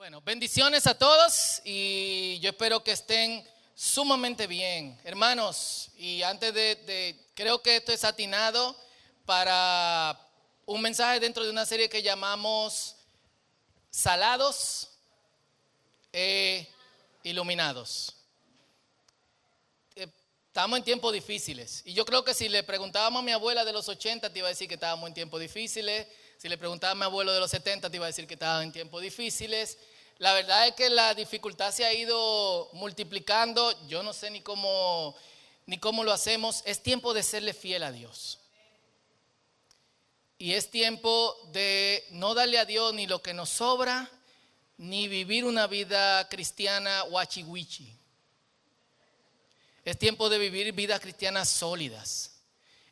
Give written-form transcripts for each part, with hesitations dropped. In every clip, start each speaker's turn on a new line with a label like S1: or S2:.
S1: Bueno, bendiciones a todos y yo espero que estén sumamente bien, hermanos. Y antes creo que esto es atinado para un mensaje dentro de una serie que llamamos Salados e Iluminados. Estamos en tiempos difíciles y yo creo que si le preguntábamos a mi abuela de los 80 te iba a decir que estábamos en tiempos difíciles. Si le preguntaba a mi abuelo de los 70 te iba a decir que estaban en tiempos difíciles. La verdad es que la dificultad se ha ido multiplicando. Yo no sé ni cómo lo hacemos. Es tiempo de serle fiel a Dios. Y es tiempo de no darle a Dios ni lo que nos sobra, ni vivir una vida cristiana guachihuichi. Es tiempo de vivir vidas cristianas sólidas,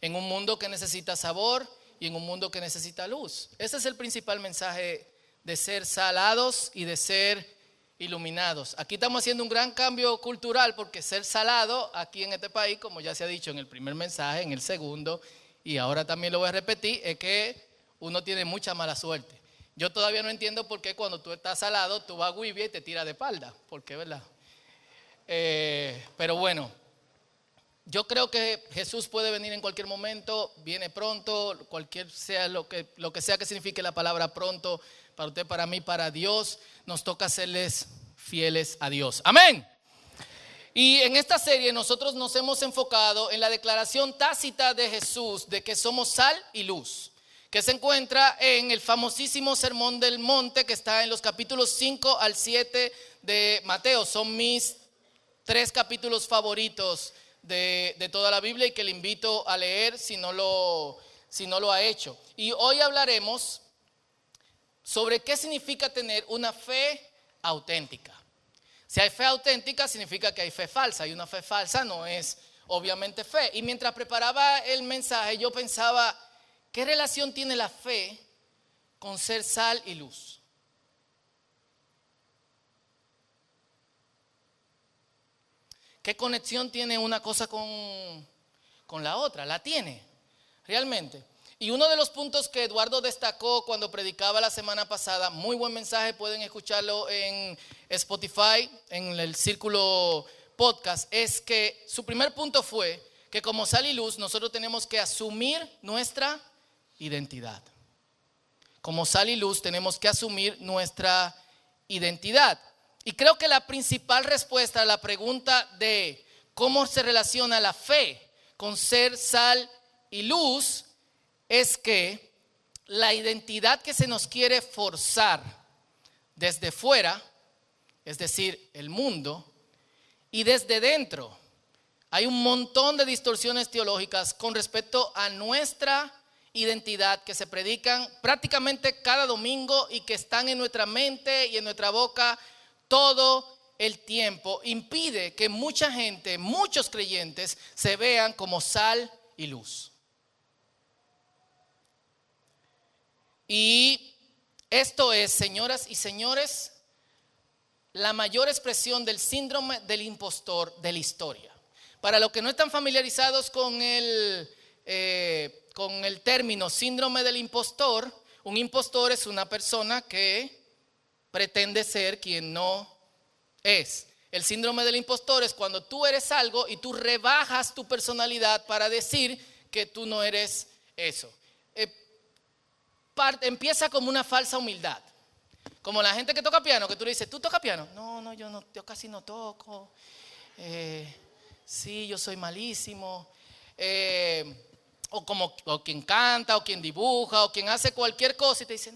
S1: en un mundo que necesita sabor y en un mundo que necesita luz. Ese es el principal mensaje de ser salados y de ser iluminados. Aquí estamos haciendo un gran cambio cultural porque ser salado aquí en este país, como ya se ha dicho en el primer mensaje, en el segundo, y ahora también lo voy a repetir, es que uno tiene mucha mala suerte. Yo todavía no entiendo por qué cuando tú estás salado, tú vas a Guibia y te tiras de espalda. ¿Por qué, verdad? Pero bueno, yo creo que Jesús puede venir en cualquier momento, viene pronto, cualquier sea lo que sea que signifique la palabra pronto, para usted, para mí, para Dios, nos toca serles fieles a Dios. Amén. Y en esta serie nosotros nos hemos enfocado en la declaración tácita de Jesús de que somos sal y luz, que se encuentra en el famosísimo Sermón del Monte que está en los capítulos 5 al 7 de Mateo. Son mis 3 capítulos favoritos de toda la Biblia y que le invito a leer si no lo ha hecho. Y hoy hablaremos sobre qué significa tener una fe auténtica. Si hay fe auténtica significa que hay fe falsa y una fe falsa no es obviamente fe. Y mientras preparaba el mensaje yo pensaba, ¿qué relación tiene la fe con ser sal y luz? ¿Qué conexión tiene una cosa con la otra? ¿La tiene realmente? Y uno de los puntos que Eduardo destacó cuando predicaba la semana pasada, muy buen mensaje, pueden escucharlo en Spotify, en el Círculo Podcast, es que su primer punto fue que como sal y luz nosotros tenemos que asumir nuestra identidad. Como sal y luz tenemos que asumir nuestra identidad. Y creo que la principal respuesta a la pregunta de cómo se relaciona la fe con ser sal y luz es que la identidad que se nos quiere forzar desde fuera, es decir, el mundo, y desde dentro, hay un montón de distorsiones teológicas con respecto a nuestra identidad que se predican prácticamente cada domingo y que están en nuestra mente y en nuestra boca todo el tiempo, impide que mucha gente, muchos creyentes se vean como sal y luz. Y esto es, señoras y señores, la mayor expresión del síndrome del impostor de la historia. Para los que no están familiarizados con el término síndrome del impostor, un impostor es una persona que pretende ser quien no es. El síndrome del impostor es cuando tú eres algo y tú rebajas tu personalidad para decir que tú no eres eso. Empieza como una falsa humildad. Como la gente que toca piano, que tú le dices, ¿tú tocas piano? No, yo casi no toco. Sí, yo soy malísimo. O quien canta, o quien dibuja, o quien hace cualquier cosa y te dice,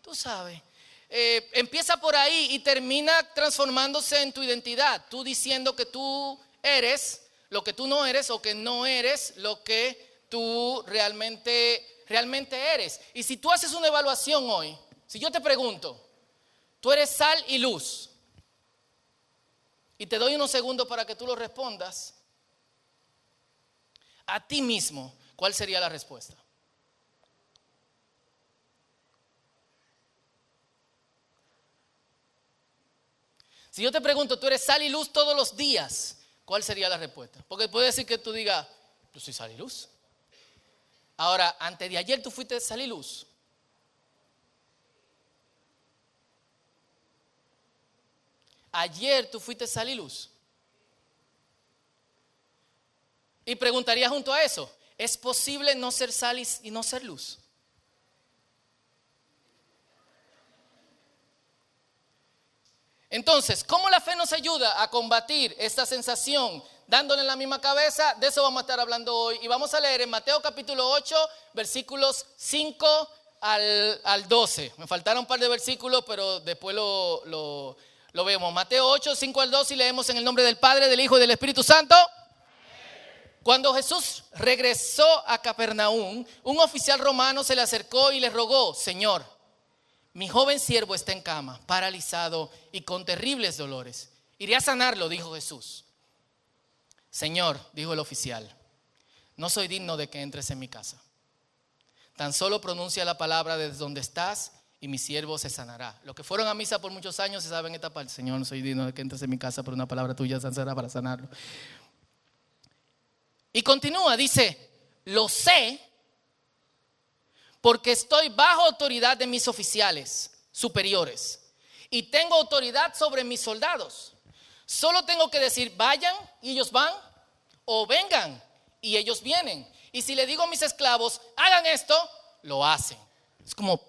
S1: tú sabes. Empieza por ahí y termina transformándose en tu identidad. Tú diciendo que tú eres lo que tú no eres o que no eres lo que tú realmente eres. Y si tú haces una evaluación hoy, si yo te pregunto, tú eres sal y luz, y te doy unos segundos para que tú lo respondas, a ti mismo, ¿cuál sería la respuesta? Si yo te pregunto, tú eres sal y luz todos los días, ¿cuál sería la respuesta? Porque puede decir que tú digas, yo soy sal y luz. Ahora, antes de ayer tú fuiste sal y luz. ayer tú fuiste sal y luz. Y preguntaría junto a eso, ¿es posible no ser sal y no ser luz? Entonces, ¿cómo la fe nos ayuda a combatir esta sensación dándole en la misma cabeza? De eso vamos a estar hablando hoy. Y vamos a leer en Mateo capítulo 8, versículos 5 al 12. Me faltaron un par de versículos, pero después lo vemos. Mateo 8, 5 al 12 y leemos en el nombre del Padre, del Hijo y del Espíritu Santo. Cuando Jesús regresó a Capernaum, un oficial romano se le acercó y le rogó: Señor, mi joven siervo está en cama, paralizado y con terribles dolores. Iré a sanarlo, dijo Jesús. Señor, dijo el oficial, no soy digno de que entres en mi casa. Tan solo pronuncia la palabra desde donde estás y mi siervo se sanará. Los que fueron a misa por muchos años se saben esta parte. Señor, no soy digno de que entres en mi casa, pero una palabra tuya será para sanarlo. Y continúa, dice, lo sé porque estoy bajo autoridad de mis oficiales superiores y tengo autoridad sobre mis soldados. Solo tengo que decir vayan y ellos van, o vengan y ellos vienen. Y si le digo a mis esclavos hagan esto, lo hacen. Es como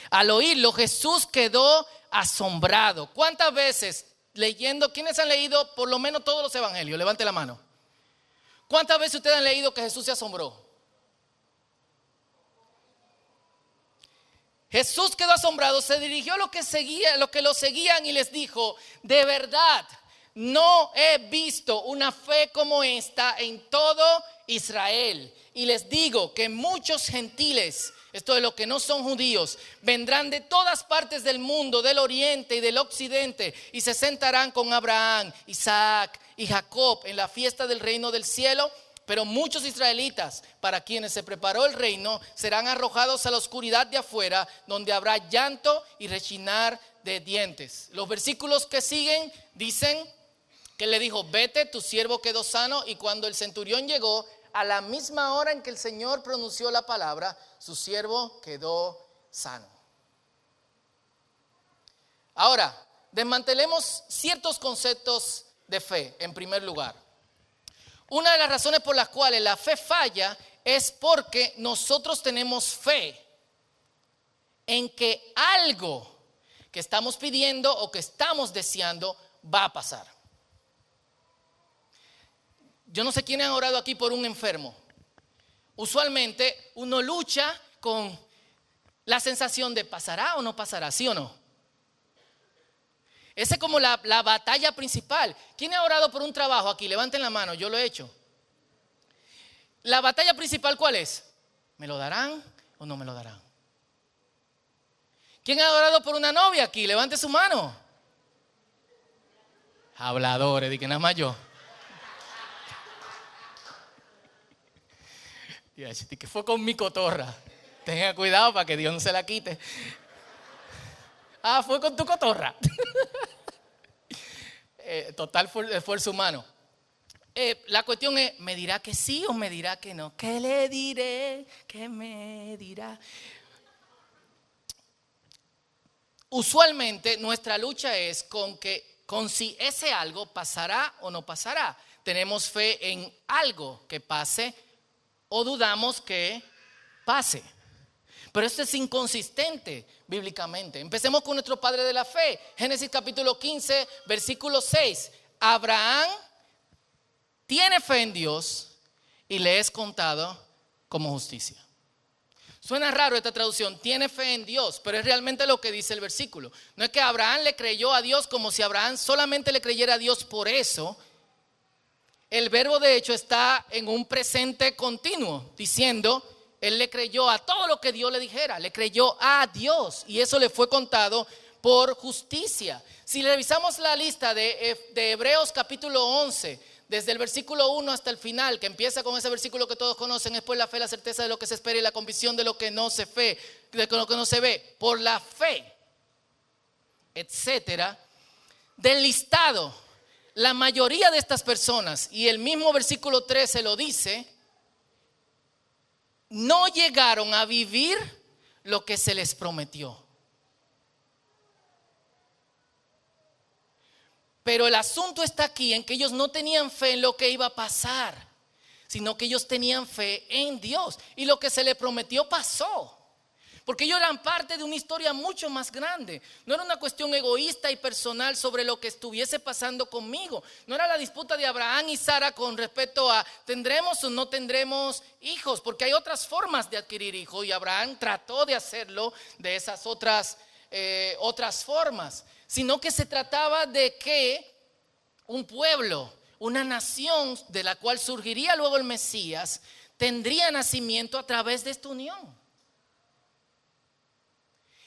S1: al oírlo Jesús quedó asombrado. ¿Cuántas veces leyendo, quiénes han leído por lo menos todos los evangelios? Levante la mano. ¿Cuántas veces ustedes han leído que Jesús se asombró? Jesús quedó asombrado, se dirigió a los que lo seguían y les dijo: de verdad, no he visto una fe como esta en todo Israel. Y les digo que muchos gentiles, esto de los que no son judíos, vendrán de todas partes del mundo, del oriente y del occidente, y se sentarán con Abraham, Isaac y Jacob en la fiesta del reino del cielo. Pero muchos israelitas, para quienes se preparó el reino, serán arrojados a la oscuridad de afuera, donde habrá llanto y rechinar de dientes. Los versículos que siguen dicen que le dijo: vete, tu siervo quedó sano. Y cuando el centurión llegó, a la misma hora en que el Señor pronunció la palabra, su siervo quedó sano. Ahora, desmantelemos ciertos conceptos de fe en primer lugar. Una de las razones por las cuales la fe falla es porque nosotros tenemos fe en que algo que estamos pidiendo o que estamos deseando va a pasar. Yo no sé quiénes han orado aquí por un enfermo. Usualmente uno lucha con la sensación de pasará o no pasará, ¿sí o no? Esa es como la batalla principal. ¿Quién ha orado por un trabajo aquí? Levanten la mano, yo lo he hecho. La batalla principal, ¿cuál es? ¿Me lo darán o no me lo darán? ¿Quién ha orado por una novia aquí? Levante su mano. Habladores, di que nada más yo. Y así que fue con mi cotorra. Tenga cuidado para que Dios no se la quite. Ah, fue con tu cotorra. Total esfuerzo humano. La cuestión es, ¿me dirá que sí o me dirá que no? ¿Qué le diré? ¿Qué me dirá? Usualmente nuestra lucha es con si ese algo pasará o no pasará. Tenemos fe en algo que pase o dudamos que pase. Pero esto es inconsistente bíblicamente. Empecemos con nuestro padre de la fe. Génesis capítulo 15, versículo 6. Abraham tiene fe en Dios y le es contado como justicia. Suena raro esta traducción, tiene fe en Dios, pero es realmente lo que dice el versículo. No es que Abraham le creyó a Dios como si Abraham solamente le creyera a Dios por eso. El verbo de hecho está en un presente continuo, diciendo, él le creyó a todo lo que Dios le dijera, le creyó a Dios y eso le fue contado por justicia. Si revisamos la lista de Hebreos capítulo 11, desde el versículo 1 hasta el final, que empieza con ese versículo que todos conocen, es por la fe, la certeza de lo que se espera y la convicción de lo que no se ve, por la fe, etcétera. Del listado, la mayoría de estas personas, y el mismo versículo 13 lo dice, no llegaron a vivir lo que se les prometió. Pero el asunto está aquí en que ellos no tenían fe en lo que iba a pasar, sino que ellos tenían fe en Dios. Y lo que se les prometió pasó. Porque ellos eran parte de una historia mucho más grande. No era una cuestión egoísta y personal sobre lo que estuviese pasando conmigo. No era la disputa de Abraham y Sara con respecto a tendremos o no tendremos hijos. Porque hay otras formas de adquirir hijos y Abraham trató de hacerlo de esas otras formas. Sino que se trataba de que un pueblo, una nación de la cual surgiría luego el Mesías, tendría nacimiento a través de esta unión.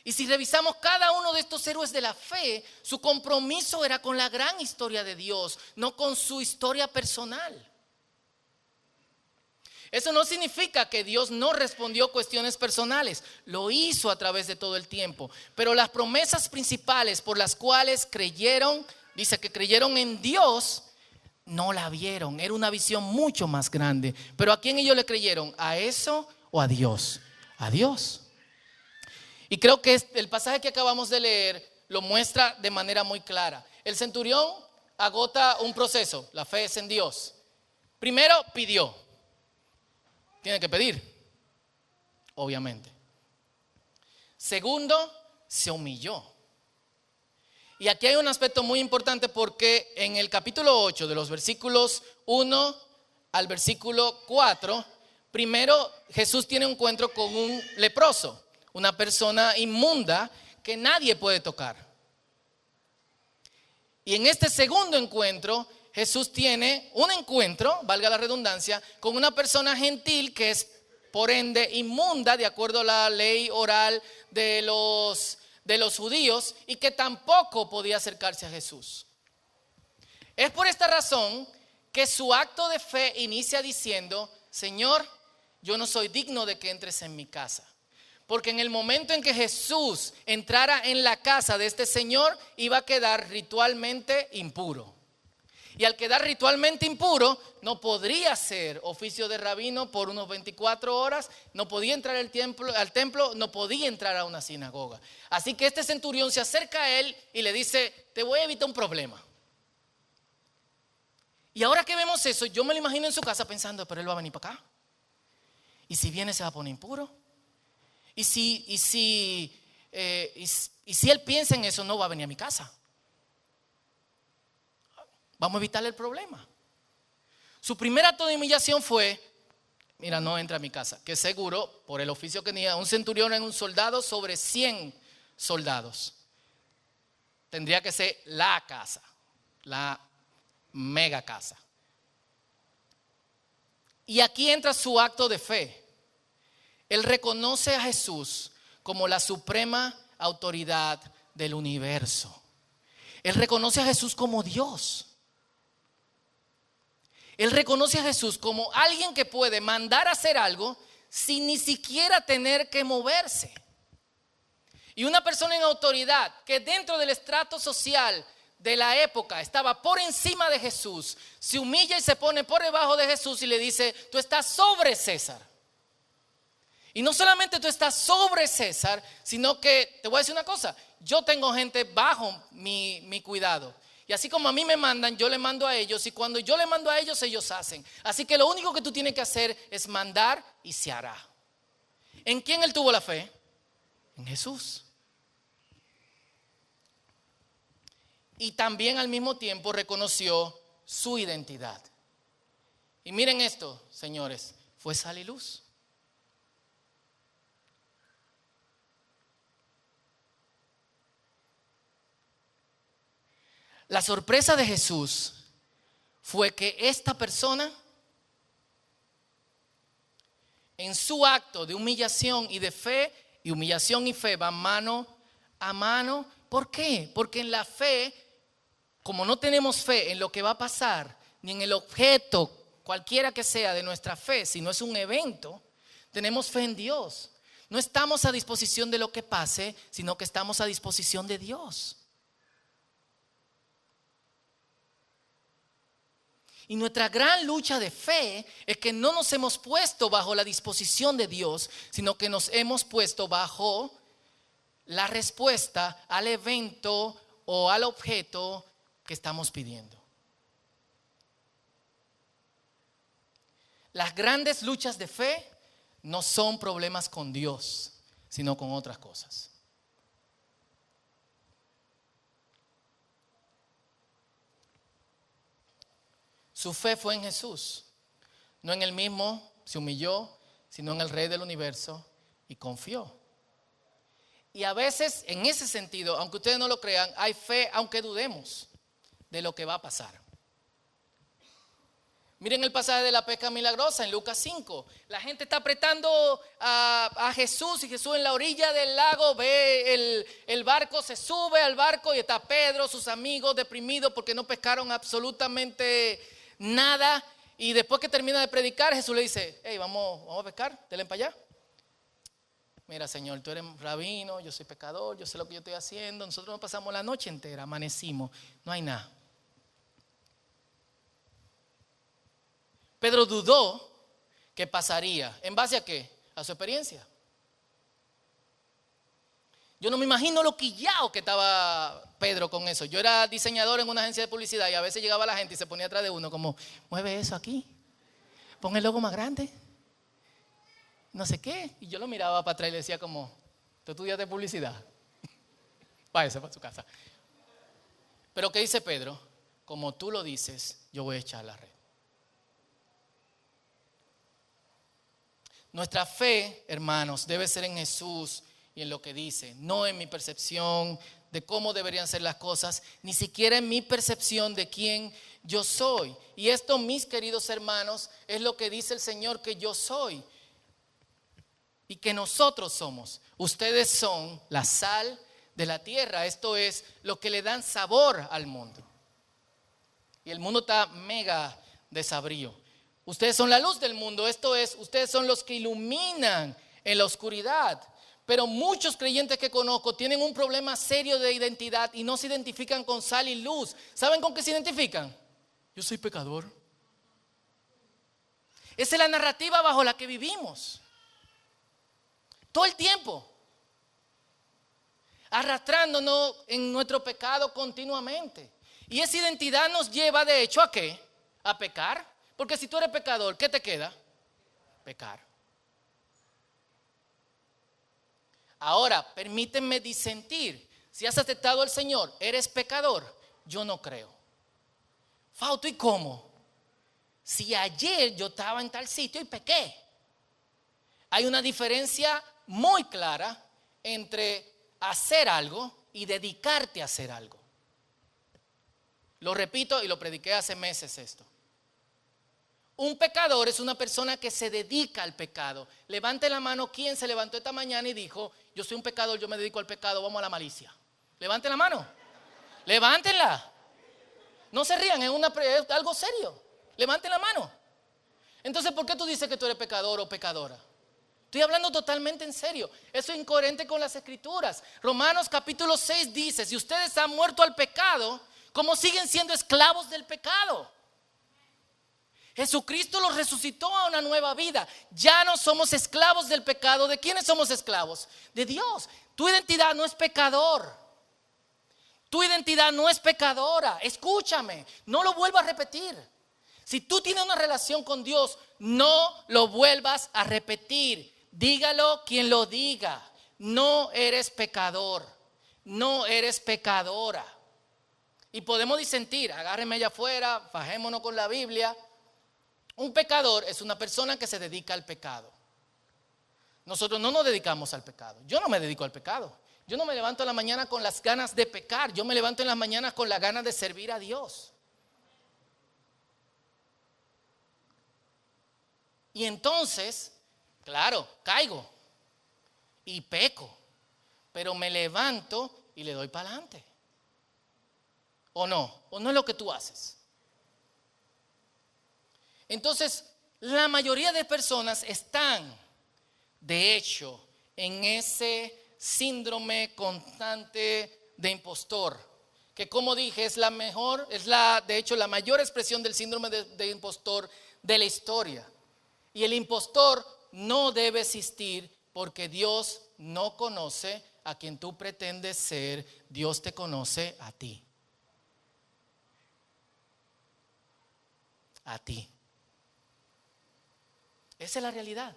S1: Y si revisamos cada uno de estos héroes de la fe, su compromiso era con la gran historia de Dios, no con su historia personal. Eso no significa que Dios no respondió cuestiones personales, lo hizo a través de todo el tiempo. Pero las promesas principales por las cuales creyeron, dice que creyeron en Dios, no la vieron. Era una visión mucho más grande. Pero ¿a quién ellos le creyeron? ¿A eso o a Dios? A Dios. Y creo que el pasaje que acabamos de leer lo muestra de manera muy clara. El centurión agota un proceso, la fe es en Dios. Primero pidió, tiene que pedir, obviamente. Segundo, se humilló. Y aquí hay un aspecto muy importante porque en el capítulo 8 de los versículos 1 al versículo 4, primero Jesús tiene un encuentro con un leproso. Una persona inmunda que nadie puede tocar. Y en este segundo encuentro, Jesús tiene un encuentro, valga la redundancia, con una persona gentil que es por ende inmunda de acuerdo a la ley oral de los judíos y que tampoco podía acercarse a Jesús. Es por esta razón que su acto de fe inicia diciendo: Señor, yo no soy digno de que entres en mi casa. Porque en el momento en que Jesús entrara en la casa de este señor, iba a quedar ritualmente impuro. Y al quedar ritualmente impuro, no podría hacer oficio de rabino por unos 24 horas, no podía entrar al templo, no podía entrar a una sinagoga. Así que este centurión se acerca a él y le dice: te voy a evitar un problema. Y ahora que vemos eso, yo me lo imagino en su casa pensando: pero él va a venir para acá. Y si viene se va a poner impuro. Y si él piensa en eso, no va a venir a mi casa. Vamos a evitarle el problema. Su primer acto de humillación fue: mira, no entra a mi casa. Que seguro, por el oficio que tenía, un centurión era un soldado sobre 100 soldados. Tendría que ser la casa, la mega casa. Y aquí entra su acto de fe. Él reconoce a Jesús como la suprema autoridad del universo. Él reconoce a Jesús como Dios. Él reconoce a Jesús como alguien que puede mandar a hacer algo sin ni siquiera tener que moverse. Y una persona en autoridad que dentro del estrato social de la época estaba por encima de Jesús, se humilla y se pone por debajo de Jesús y le dice: tú estás sobre César. Y no solamente tú estás sobre César, sino que te voy a decir una cosa: yo tengo gente bajo mi cuidado. Y así como a mí me mandan, yo le mando a ellos. Y cuando yo le mando a ellos, ellos hacen. Así que lo único que tú tienes que hacer es mandar y se hará. ¿En quién él tuvo la fe? En Jesús. Y también al mismo tiempo reconoció su identidad. Y miren esto, señores, fue sal y luz. La sorpresa de Jesús fue que esta persona, en su acto de humillación y de fe, y humillación y fe van mano a mano. ¿Por qué? Porque en la fe, como no tenemos fe en lo que va a pasar, ni en el objeto, cualquiera que sea de nuestra fe, si no es un evento, tenemos fe en Dios. No estamos a disposición de lo que pase, sino que estamos a disposición de Dios. Y nuestra gran lucha de fe es que no nos hemos puesto bajo la disposición de Dios, sino que nos hemos puesto bajo la respuesta al evento o al objeto que estamos pidiendo. Las grandes luchas de fe no son problemas con Dios, sino con otras cosas. Su fe fue en Jesús, no en él mismo, se humilló, sino en el Rey del universo y confió. Y a veces, en ese sentido, aunque ustedes no lo crean, hay fe aunque dudemos de lo que va a pasar. Miren el pasaje de la pesca milagrosa en Lucas 5. La gente está apretando a Jesús y Jesús en la orilla del lago ve el barco, se sube al barco y está Pedro, sus amigos deprimidos porque no pescaron absolutamente nada. Y después que termina de predicar, Jesús le dice: hey, vamos a pescar, denle para allá. Mira, Señor, tú eres rabino, yo soy pecador, yo sé lo que yo estoy haciendo. Nosotros nos pasamos la noche entera, amanecimos, no hay nada. Pedro dudó que pasaría. ¿En base a qué? A su experiencia. Yo no me imagino lo quillao que estaba Pedro con eso. Yo era diseñador en una agencia de publicidad y a veces llegaba la gente y se ponía atrás de uno como: mueve eso aquí, pon el logo más grande, no sé qué. Y yo lo miraba para atrás y le decía como: ¿tú estudiaste publicidad? Váyase para su casa. Pero ¿qué dice Pedro? Como tú lo dices, yo voy a echar la red. Nuestra fe, hermanos, debe ser en Jesús y en lo que dice, no en mi percepción de cómo deberían ser las cosas, ni siquiera en mi percepción de quién yo soy. Y esto, mis queridos hermanos, es lo que dice el Señor que yo soy y que nosotros somos. Ustedes son la sal de la tierra, esto es lo que le dan sabor al mundo. Y el mundo está mega desabrido. Ustedes son la luz del mundo, esto es, ustedes son los que iluminan en la oscuridad. Pero muchos creyentes que conozco tienen un problema serio de identidad y no se identifican con sal y luz. ¿Saben con qué se identifican? Yo soy pecador. Esa es la narrativa bajo la que vivimos. Todo el tiempo. Arrastrándonos en nuestro pecado continuamente. Y esa identidad nos lleva de hecho ¿a qué? A pecar. Porque si tú eres pecador, ¿qué te queda? Pecar. Ahora, permítanme disentir. Si has aceptado al Señor, ¿eres pecador? Yo no creo. Fausto, ¿y cómo? Si ayer yo estaba en tal sitio y pequé. Hay una diferencia muy clara entre hacer algo y dedicarte a hacer algo. Lo repito y lo prediqué hace meses esto. Un pecador es una persona que se dedica al pecado. Levante la mano quien se levantó esta mañana y dijo: yo soy un pecador, yo me dedico al pecado, vamos a la malicia. Levante la mano. Levántenla. No se rían, es algo serio. Levanten la mano. Entonces, ¿por qué tú dices que tú eres pecador o pecadora? Estoy hablando totalmente en serio. Eso es incoherente con las escrituras. Romanos capítulo 6 dice: si ustedes han muerto al pecado, ¿cómo siguen siendo esclavos del pecado? Jesucristo los resucitó a una nueva vida. Ya no somos esclavos del pecado. ¿De quiénes somos esclavos? De Dios. Tu identidad no es pecador. Tu identidad no es pecadora. Escúchame, no lo vuelvas a repetir. Si tú tienes una relación con Dios, no lo vuelvas a repetir. Dígalo quien lo diga. No eres pecador. No eres pecadora. Y podemos disentir. Agárrenme allá afuera, fajémonos con la Biblia. Un pecador es una persona que se dedica al pecado. Nosotros no nos dedicamos al pecado. Yo no me dedico al pecado. Yo no me levanto en la mañana con las ganas de pecar. Yo me levanto en las mañanas con las ganas de servir a Dios. Y entonces, claro, caigo y peco, pero me levanto y le doy para adelante. ¿O no? ¿O no es lo que tú haces? Entonces, la mayoría de personas están, de hecho, en ese síndrome constante de impostor, que como dije es de hecho la mayor expresión del síndrome de impostor de la historia. Y el impostor no debe existir porque Dios no conoce a quien tú pretendes ser, Dios te conoce a ti. a ti. Esa es la realidad.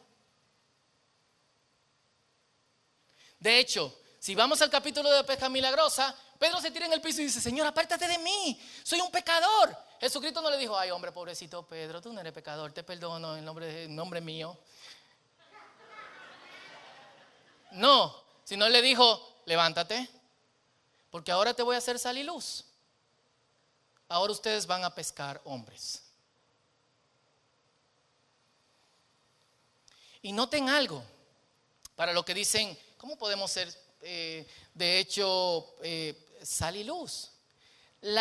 S1: De hecho, si vamos al capítulo de pesca milagrosa, Pedro se tira en el piso y dice: Señor, apártate de mí, soy un pecador. Jesucristo no le dijo: ay, hombre, pobrecito Pedro, tú no eres pecador, te perdono en nombre mío. No, sino le dijo: levántate, porque ahora te voy a hacer sal y luz. Ahora ustedes van a pescar hombres. Y noten algo, para lo que dicen, ¿cómo podemos ser de hecho sal y luz?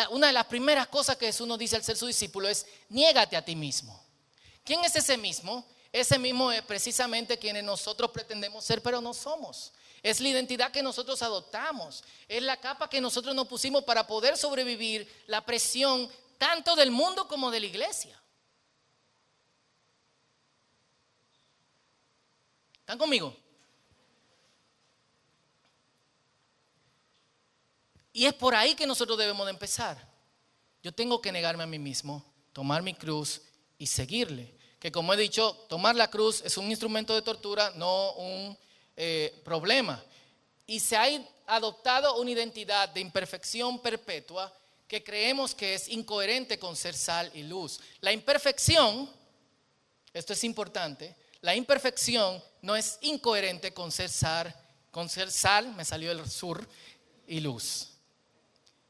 S1: Una de las primeras cosas que Jesús nos dice al ser su discípulo es: niégate a ti mismo. ¿Quién es ese mismo? Ese mismo es precisamente quienes nosotros pretendemos ser, pero no somos. Es la identidad que nosotros adoptamos. Es la capa que nosotros nos pusimos para poder sobrevivir la presión tanto del mundo como de la iglesia. ¿Están conmigo? Y es por ahí que nosotros debemos de empezar. Yo tengo que negarme a mí mismo, tomar mi cruz y seguirle. Que como he dicho, tomar la cruz es un instrumento de tortura, no un problema. Y se ha adoptado una identidad de imperfección perpetua que creemos que es incoherente con ser sal y luz. La imperfección, esto es importante, la imperfección no es incoherente con ser sal, me salió el sur, y luz.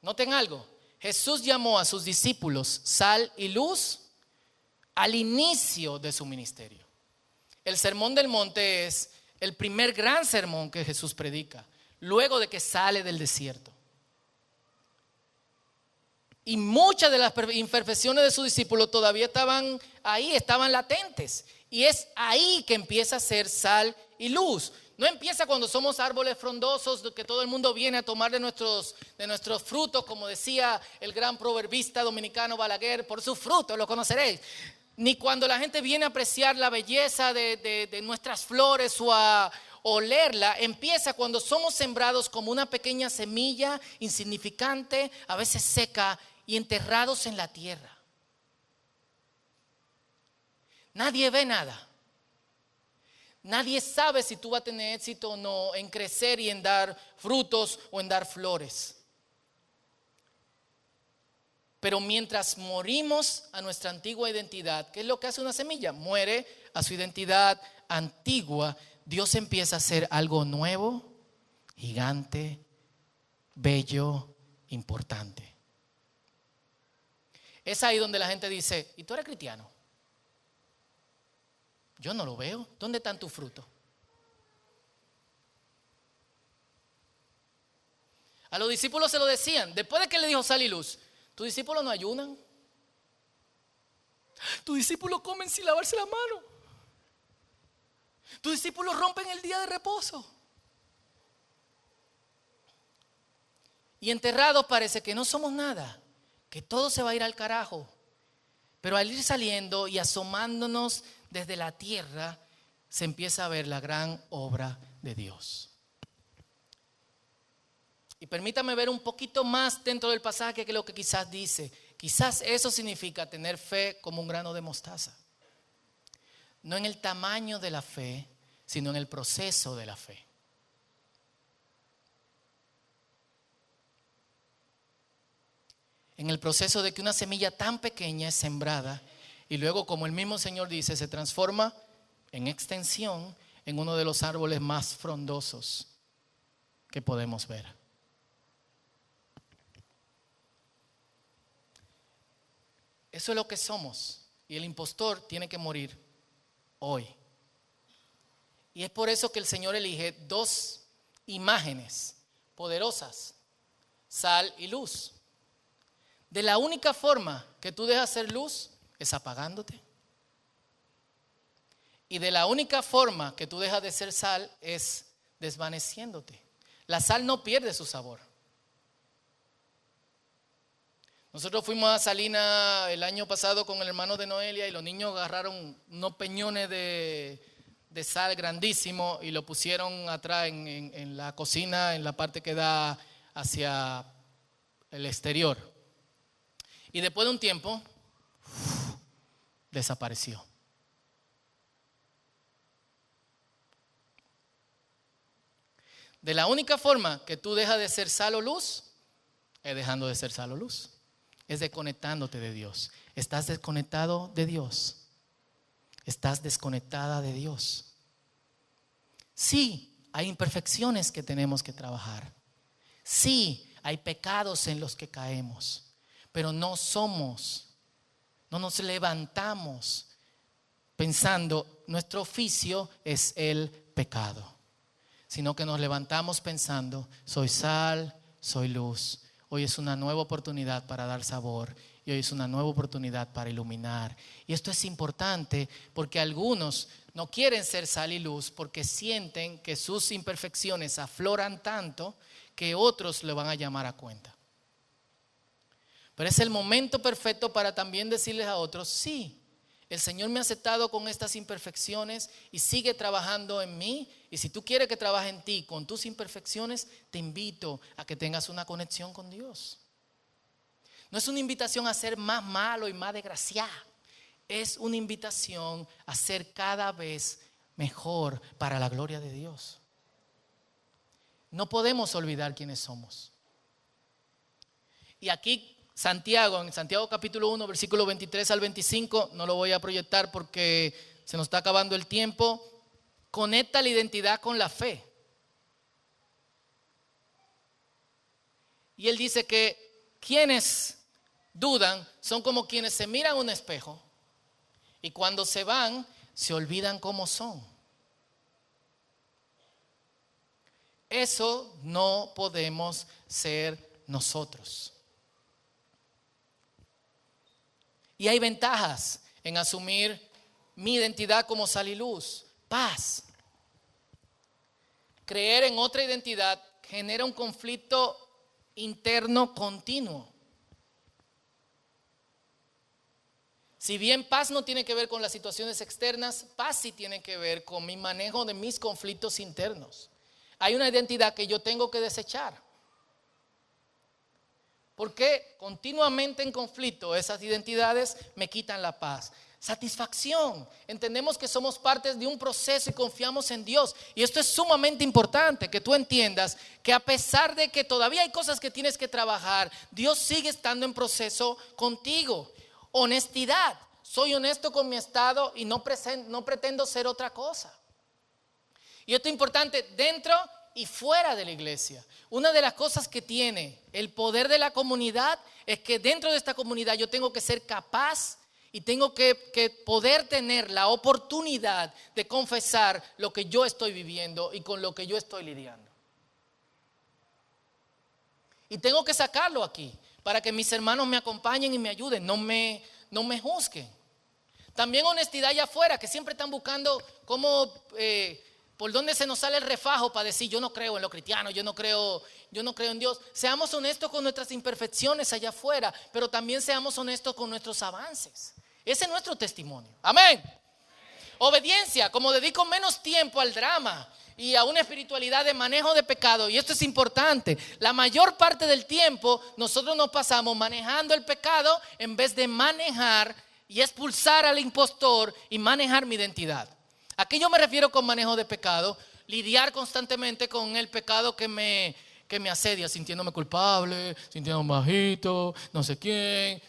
S1: Noten algo, Jesús llamó a sus discípulos sal y luz al inicio de su ministerio. El sermón del monte es el primer gran sermón que Jesús predica, luego de que sale del desierto. Y muchas de las imperfecciones de sus discípulos todavía estaban ahí, estaban latentes. Y es ahí que empieza a ser sal y luz. No empieza cuando somos árboles frondosos que todo el mundo viene a tomar de nuestros frutos, como decía el gran proverbista dominicano Balaguer: por sus frutos lo conoceréis. Ni cuando la gente viene a apreciar la belleza de nuestras flores o a olerla. Empieza cuando somos sembrados como una pequeña semilla insignificante, a veces seca, y enterrados en la tierra. Nadie ve nada. Nadie sabe si tú vas a tener éxito o no en crecer y en dar frutos o en dar flores. Pero mientras morimos a nuestra antigua identidad, ¿qué es lo que hace una semilla? Muere a su identidad antigua. Dios empieza a hacer algo nuevo, gigante, bello, importante. Es ahí donde la gente dice: ¿y tú eres cristiano? Yo no lo veo. ¿Dónde están tus frutos? A los discípulos se lo decían. Después de que le dijo sal y luz: tus discípulos no ayunan. Tus discípulos comen sin lavarse la mano. Tus discípulos rompen el día de reposo. Y enterrados parece que no somos nada, que todo se va a ir al carajo. Pero al ir saliendo y asomándonos desde la tierra, se empieza a ver la gran obra de Dios. Y permítame ver un poquito más dentro del pasaje que lo que quizás dice. Quizás eso significa tener fe como un grano de mostaza. No en el tamaño de la fe, sino en el proceso de la fe. En el proceso de que una semilla tan pequeña es sembrada y luego, como el mismo Señor dice, se transforma en extensión en uno de los árboles más frondosos que podemos ver. Eso es lo que somos, y el impostor tiene que morir hoy. Y es por eso que el Señor elige dos imágenes poderosas: sal y luz. De la única forma que tú dejas ser luz es apagándote. Y de la única forma que tú dejas de ser sal es desvaneciéndote. La sal no pierde su sabor. Nosotros fuimos a Salinas el año pasado con el hermano de Noelia y los niños agarraron unos peñones de sal grandísimos y lo pusieron atrás en la cocina, en la parte que da hacia el exterior. Y después de un tiempo, desapareció. De la única forma que tú dejas de ser sal o luz, es dejando de ser sal o luz. Es desconectándote de Dios. Estás desconectado de Dios. Estás desconectada de Dios. Sí, hay imperfecciones que tenemos que trabajar. Sí, hay pecados en los que caemos. Pero no nos levantamos pensando nuestro oficio es el pecado, sino que nos levantamos pensando, soy sal, soy luz. Hoy es una nueva oportunidad para dar sabor y hoy es una nueva oportunidad para iluminar. Y esto es importante porque algunos no quieren ser sal y luz porque sienten que sus imperfecciones afloran tanto que otros le van a llamar a cuenta. Pero es el momento perfecto para también decirles a otros, sí, el Señor me ha aceptado con estas imperfecciones y sigue trabajando en mí. Y si tú quieres que trabaje en ti con tus imperfecciones, te invito a que tengas una conexión con Dios. No es una invitación a ser más malo y más desgraciado. Es una invitación a ser cada vez mejor para la gloria de Dios. No podemos olvidar quiénes somos. Y aquí Santiago, en Santiago capítulo 1, versículo 23 al 25, no lo voy a proyectar porque se nos está acabando el tiempo, conecta la identidad con la fe. Y él dice que quienes dudan son como quienes se miran a un espejo y cuando se van se olvidan cómo son. Eso no podemos ser nosotros. Y hay ventajas en asumir mi identidad como sal y luz. Paz. Creer en otra identidad genera un conflicto interno continuo. Si bien paz no tiene que ver con las situaciones externas, paz sí tiene que ver con mi manejo de mis conflictos internos. Hay una identidad que yo tengo que desechar. Porque continuamente en conflicto esas identidades me quitan la paz. Satisfacción. Entendemos que somos parte de un proceso y confiamos en Dios. Y esto es sumamente importante, que tú entiendas que a pesar de que todavía hay cosas que tienes que trabajar, Dios sigue estando en proceso contigo. Honestidad. Soy honesto con mi estado y no pretendo ser otra cosa. Y esto es importante dentro y fuera de la iglesia. Una de las cosas que tiene el poder de la comunidad es que dentro de esta comunidad yo tengo que ser capaz y tengo que poder tener la oportunidad de confesar lo que yo estoy viviendo y con lo que yo estoy lidiando. Y tengo que sacarlo aquí para que mis hermanos me acompañen y me ayuden, no me juzguen. También honestidad allá afuera, que siempre están buscando cómo por dónde se nos sale el refajo para decir yo no creo en lo cristiano, yo no creo en Dios. Seamos honestos con nuestras imperfecciones allá afuera, pero también seamos honestos con nuestros avances. Ese es nuestro testimonio. Amén. Obediencia, como dedico menos tiempo al drama y a una espiritualidad de manejo de pecado, y esto es importante, la mayor parte del tiempo nosotros nos pasamos manejando el pecado en vez de manejar y expulsar al impostor y manejar mi identidad. ¿A qué yo me refiero con manejo de pecado? Lidiar constantemente con el pecado que me asedia, sintiéndome culpable, sintiéndome bajito, no sé quién.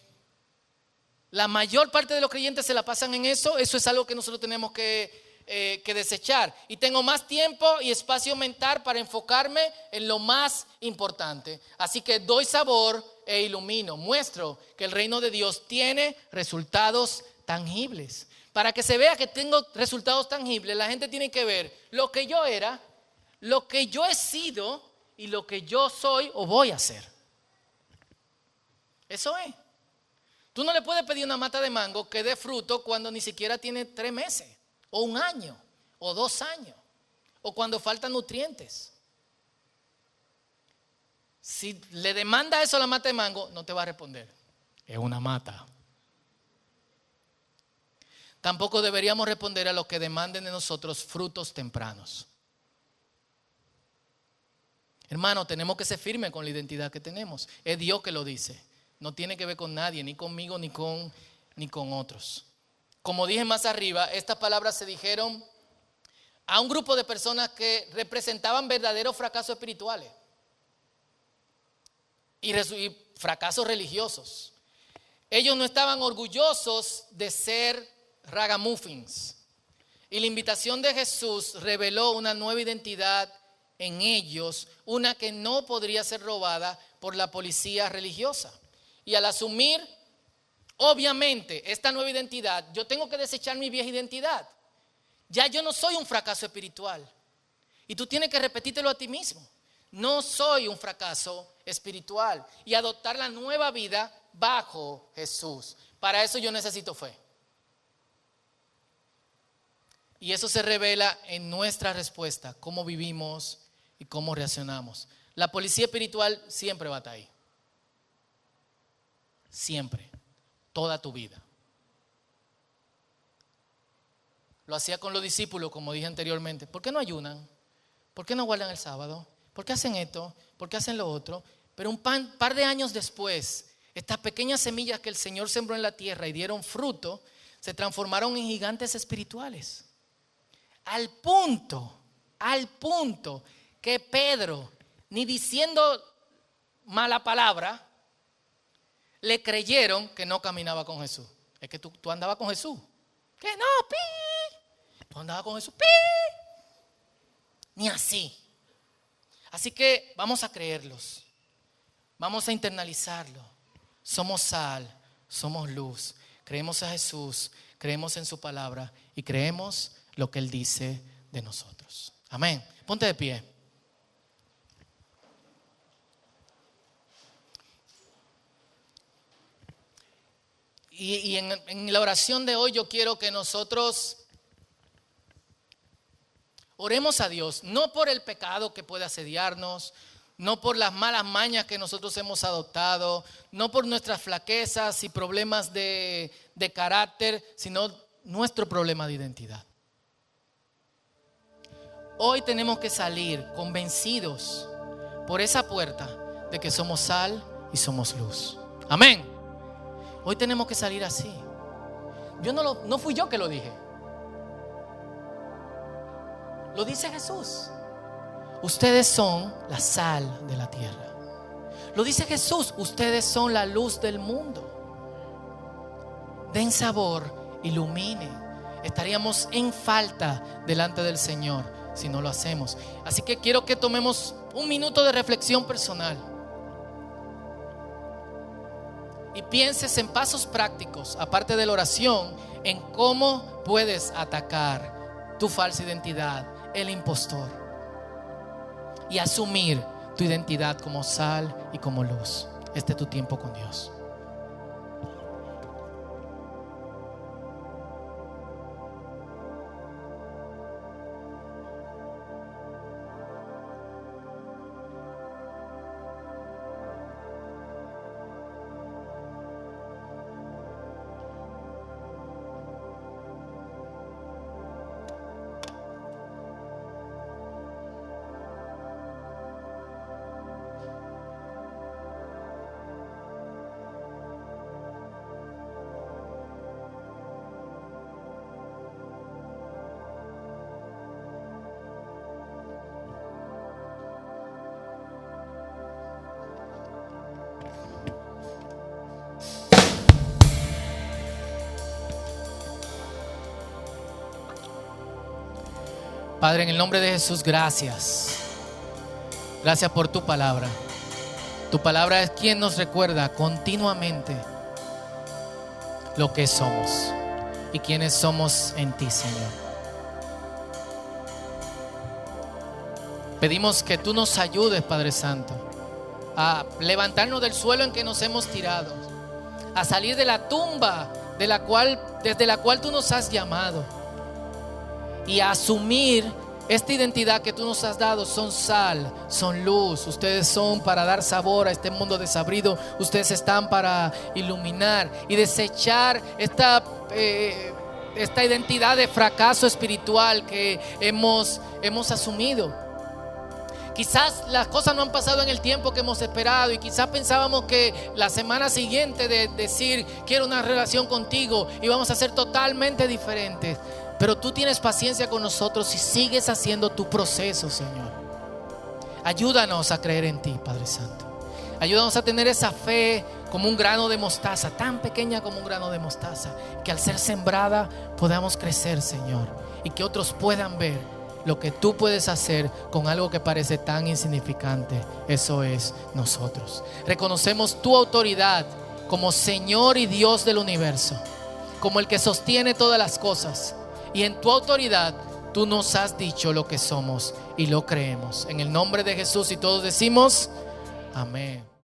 S1: La mayor parte de los creyentes se la pasan en eso. Eso es algo que nosotros tenemos que desechar. Y tengo más tiempo y espacio mental para enfocarme en lo más importante. Así que doy sabor e ilumino. Muestro que el reino de Dios tiene resultados tangibles. Para que se vea que tengo resultados tangibles, la gente tiene que ver lo que yo era, lo que yo he sido y lo que yo soy o voy a ser. Eso es. Tú no le puedes pedir una mata de mango que dé fruto cuando ni siquiera tiene 3 meses, o 1 año, o 2 años, o cuando faltan nutrientes. Si le demanda eso a la mata de mango, no te va a responder. Es una mata. Tampoco deberíamos responder a lo que demanden de nosotros frutos tempranos. Hermano, tenemos que ser firmes con la identidad que tenemos. Es Dios que lo dice. No tiene que ver con nadie, ni conmigo, ni con otros. como dije más arriba, estas palabras se dijeron a un grupo de personas que representaban verdaderos fracasos espirituales y fracasos religiosos. Ellos no estaban orgullosos de ser ragamuffins. Y la invitación de Jesús reveló una nueva identidad en ellos, una que no podría ser robada por la policía religiosa. Y al asumir, obviamente, esta nueva identidad, yo tengo que desechar mi vieja identidad. Ya yo no soy un fracaso espiritual. Y tú tienes que repetírtelo a ti mismo. No soy un fracaso espiritual. Y adoptar la nueva vida bajo Jesús. Para eso yo necesito fe. Y eso se revela en nuestra respuesta, cómo vivimos y cómo reaccionamos. La policía espiritual siempre va a estar ahí. Siempre. Toda tu vida. Lo hacía con los discípulos, como dije anteriormente. ¿Por qué no ayunan? ¿Por qué no guardan el sábado? ¿Por qué hacen esto? ¿Por qué hacen lo otro? Pero un par de años después, estas pequeñas semillas que el Señor sembró en la tierra y dieron fruto, se transformaron en gigantes espirituales. Al punto que Pedro, ni diciendo mala palabra, le creyeron que no caminaba con Jesús. Es que tú andabas con Jesús. Que no, tú andabas con Jesús. Ni así. Así que vamos a creerlos. Vamos a internalizarlo. Somos sal, somos luz. Creemos a Jesús, creemos en su palabra y creemos lo que Él dice de nosotros. Amén. Ponte de pie. Y en la oración de hoy yo quiero que nosotros oremos a Dios, no por el pecado que puede asediarnos, no por las malas mañas que nosotros hemos adoptado, no por nuestras flaquezas y problemas de carácter, sino nuestro problema de identidad. Hoy tenemos que salir convencidos por esa puerta de que somos sal y somos luz. Amén. Hoy tenemos que salir así. No fui yo que lo dije. Lo dice Jesús. Ustedes son la sal de la tierra. Lo dice Jesús. Ustedes son la luz del mundo. Den sabor, iluminen. Estaríamos en falta delante del Señor si no lo hacemos. Así que quiero que tomemos un minuto de reflexión personal y pienses en pasos prácticos, aparte de la oración, en cómo puedes atacar tu falsa identidad, el impostor, y asumir tu identidad como sal y como luz. Este es tu tiempo con Dios. Padre, en el nombre de Jesús, gracias. Gracias por tu palabra. Tu palabra es quien nos recuerda continuamente lo que somos y quiénes somos en ti, Señor. Pedimos que tú nos ayudes, Padre Santo, a levantarnos del suelo en que nos hemos tirado, a salir de la tumba desde la cual tú nos has llamado, y a asumir esta identidad que tú nos has dado. Son sal, son luz. Ustedes son para dar sabor a este mundo desabrido. Ustedes están para iluminar y desechar esta identidad de fracaso espiritual que hemos asumido. Quizás las cosas no han pasado en el tiempo que hemos esperado y quizás pensábamos que la semana siguiente de decir quiero una relación contigo íbamos a ser totalmente diferentes. Pero tú tienes paciencia con nosotros y sigues haciendo tu proceso, Señor. Ayúdanos a creer en ti, Padre Santo. Ayúdanos a tener esa fe como un grano de mostaza, tan pequeña como un grano de mostaza, que al ser sembrada podamos crecer, Señor, y que otros puedan ver lo que tú puedes hacer con algo que parece tan insignificante. Eso es nosotros. Reconocemos tu autoridad como Señor y Dios del universo, como el que sostiene todas las cosas. Y en tu autoridad tú nos has dicho lo que somos y lo creemos. En el nombre de Jesús, y todos decimos amén.